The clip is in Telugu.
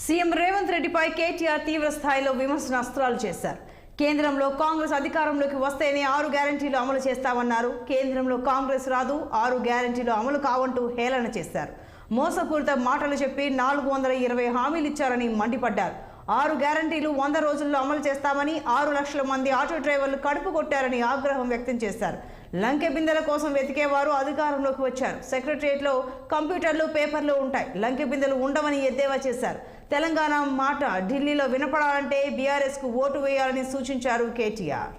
సీఎం రేవంత్ రెడ్డిపై కేటీఆర్ తీవ్ర స్థాయిలో విమర్శనాస్త్రాలు చేశారు. కేంద్రంలో కాంగ్రెస్ అధికారంలోకి వస్తేనే 6 గ్యారెంటీలు అమలు చేస్తామన్నారు. కేంద్రంలో కాంగ్రెస్ రాదు, 6 గ్యారెంటీలు అమలు కావంటూ హేళన చేశారు. మోసపూరిత మాటలు చెప్పి 420 హామీలు ఇచ్చారని మండిపడ్డారు. 6 గ్యారెంటీలు 100 రోజుల్లో అమలు చేస్తామని 6 లక్షల మంది ఆటో డ్రైవర్లు కడుపు కొట్టారని ఆగ్రహం వ్యక్తం చేశారు. లంకె బిందెల కోసం వెతికేవారు అధికారంలోకి వచ్చారు. సెక్రటరియట్లో కంప్యూటర్లు, పేపర్లు ఉంటాయి, లంకె బిందెలు ఉండవని ఎద్దేవా చేశారు. తెలంగాణ మాట ఢిల్లీలో వినపడాలంటే బీఆర్ఎస్కు ఓటు వేయాలని సూచించారు కేటీఆర్.